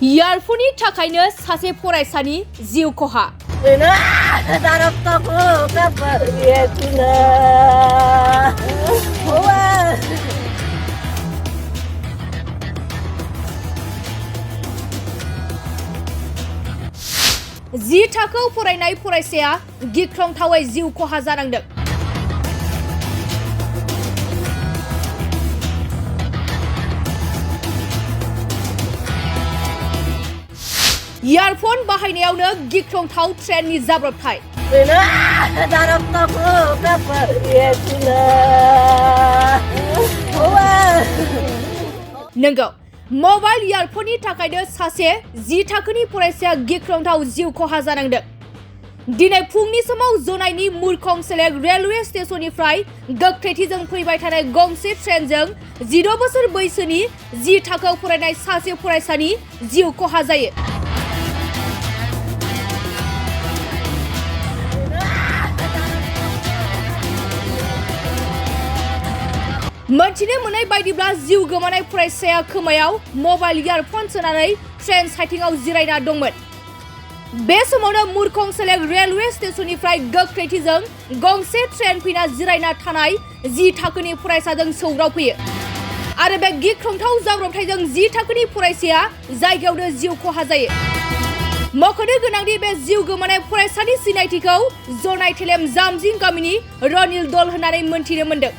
इयारफोननि थाखायनो सासे फरायसानि जिउ खहा जि थाखोआव फरायनाय फरायसाया गिख्रंथावै जिउ खहा जानांदों। इयारफोन बाहायनायावनो गिख्रंथाव ट्रेननि जाब्रबथाय नंगौ मबाइल इयारफोननि थाखायनो सासे 10 थाखोनि फरायसाया गिख्रंथाव जिउ खहा जानांदों। दिनै फुंनि समाव जनाइनि मुरखं सेलेक रेलवे स्टेशननिफ्राय गोख्रैथिजों फैबाय थानाय गंसे ट्रेनजों 16 बोसोर बैसोनि 10 थाखोआव फरायनाय सासे फरायसानि जिउ खहा जायो। मोनथिनो मोननाय बायदिब्ला जिउ गोमानाय फरायसाया खोमायाव मबाइल इयारफोन सोनानै ट्रेन साइटिंआव जिरायना दंमोन। बे समावनो मुरखं सेलेक रेलवे स्टेशननिफ्राय गोख्रैथिजों गंसे ट्रेन फैना जिरायना थानाय 10 थाखोनि फरायसाजों सौग्रावफैयो आरो बे गिख्रंथाव जाब्रबथायजों 10 थाखोनि फरायसाया जायगायावनो जिउ खहा जायो। मख'नो गोनांदि बे जिउ गोमानाय फरायसानि सिनायथिखौ जनाइ थेलेम जामजिं गामिनि रनिल दल होननानै मोनथिनो मोन्दों।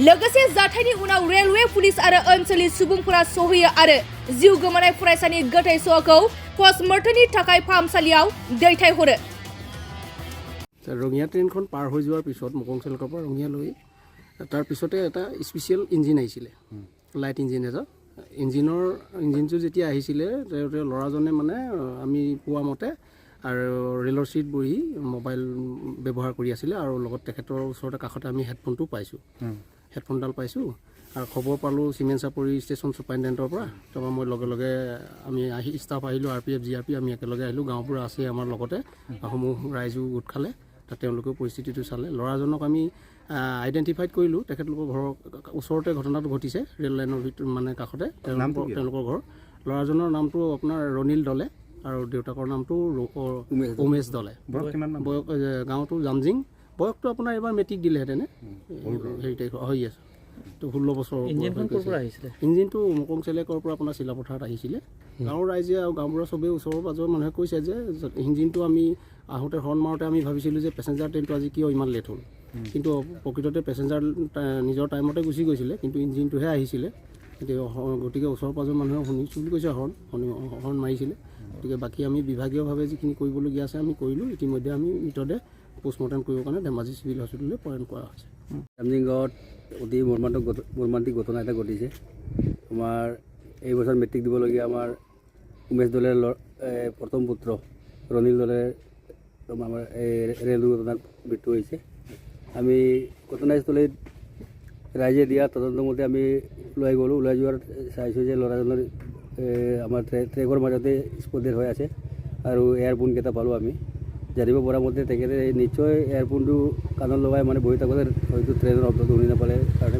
लोगोसे जाथायनि उनाव रेलवे पुलिस आरो ओनसोलनि सुबुंफोरा सहैयो आरो जिउ गोमानाय फरायसानि गोथै सहखौ पस्टमर्टमनि थाखाय फाहामसालियाव दैथायहरो। रङिया ट्रेनখন पार হৈ যোৱাৰ পিছত মুকং চেলেকৰ পৰা ৰঙিয়ালৈ তাৰ পিছতে এটা স্পেচিয়েল ইঞ্জিন আহিছিলে, লাইট ইঞ্জিন এটা। ইঞ্জিনটো যেতিয়া আহিছিলে ল'ৰাজনে মানে আমি পোৱা মতে আৰু ৰেলৰ চিট বহি মোবাইল ব্যৱহাৰ কৰি আছিলে আৰু লগত তেখেতৰ ওচৰতে কাষতে আমি হেডফোনটো পাইছোঁ, হেডফোনডাল পাইছোঁ আৰু খবৰ পালোঁ চিমেণ্ট চাপৰি ষ্টেচন ছুপাৰিণ্টেণ্ডেণ্টৰ পৰা। তাৰপৰা মই লগে লগে আমি ষ্টাফ আহিলোঁ, RPF GRP আমি একেলগে আহিলোঁ। গাঁওবুঢ়া আছে আমাৰ লগতে, সমূহ ৰাইজো গোট খালে, তাত তেওঁলোকেও পৰিস্থিতিটো চালে। ল'ৰাজনক আমি আইডেণ্টিফাইড কৰিলোঁ, তেখেতলোকৰ ঘৰৰ ওচৰতে ঘটনাটো ঘটিছে, ৰেল লাইনৰ ভিতৰত মানে কাষতে তেওঁলোকৰ ঘৰ। ল'ৰাজনৰ নামটো আপোনাৰ ৰনিল দলে আৰু দেউতাকৰ নামটো উমেশ দলে। বয়স গাঁৱটো জামজিং। বয়সটো আপোনাৰ এবাৰ মেট্ৰিক দিলেহেঁতেনে, হেৰি তাৰিখ হৈ আছে তো 16 বছৰ। ইঞ্জিনটো মুকং চেলেকৰ পৰা আপোনাৰ চিলাপথাৰত আহিছিলে। গাঁৱৰ ৰাইজে আৰু গাঁওবুঢ়া চবেই ওচৰৰ পাজৰৰ মানুহে কৈছে যে ইঞ্জিনটো আমি আহোঁতে হৰ্ণ মাৰোঁতে আমি ভাবিছিলোঁ যে পেচেঞ্জাৰ ট্ৰেইনটো আজি কিয় ইমান লেট হ'ল, কিন্তু প্ৰকৃততে পেচেঞ্জাৰ নিজৰ টাইমতে গুচি গৈছিলে, কিন্তু ইঞ্জিনটোহে আহিছিলে। গতিকে ওচৰ পাজৰ মানুহে শুনিছোঁ বুলি কৈছে, হৰ্ণ মাৰিছিলে। গতিকে বাকী আমি বিভাগীয়ভাৱে যিখিনি কৰিবলগীয়া আছে আমি কৰিলোঁ। ইতিমধ্যে আমি মৃতদেহ পোষ্টমৰ্টেম কৰিবৰ কাৰণে ধেমাজি চিভিল হস্পিটেললৈ প্ৰেৰণ কৰা হৈছে। জামজিং গাঁৱত অতি মৰ্মান্তিক ঘটনা এটা ঘটিছে। আমাৰ এই বছৰ মেট্ৰিক দিবলগীয়া আমাৰ উমেশ দলেৰ প্ৰথম পুত্ৰ ৰনিল দলেৰ আমাৰ এই ৰেল দুৰ্ঘটনাত মৃত্যু হৈছে। আমি ঘটনাস্থলীত ৰাইজে দিয়া তদন্তমতে আমি ওলাই গ'লোঁ। ওলাই যোৱাৰ চাইছোঁ যে ল'ৰাজনৰ আমাৰ ট্ৰেকৰ মাজতে স্পটেড হৈ আছে আৰু এয়াৰফোনকেইটা পালোঁ আমি। জানিব পৰা মতে তেখেতে নিশ্চয় এয়াৰফোনটো কাণত লগাই মানে বহি থাকোঁতে হয়তো ট্ৰেইনৰ শব্দটো শুনি নাপালে কাৰণে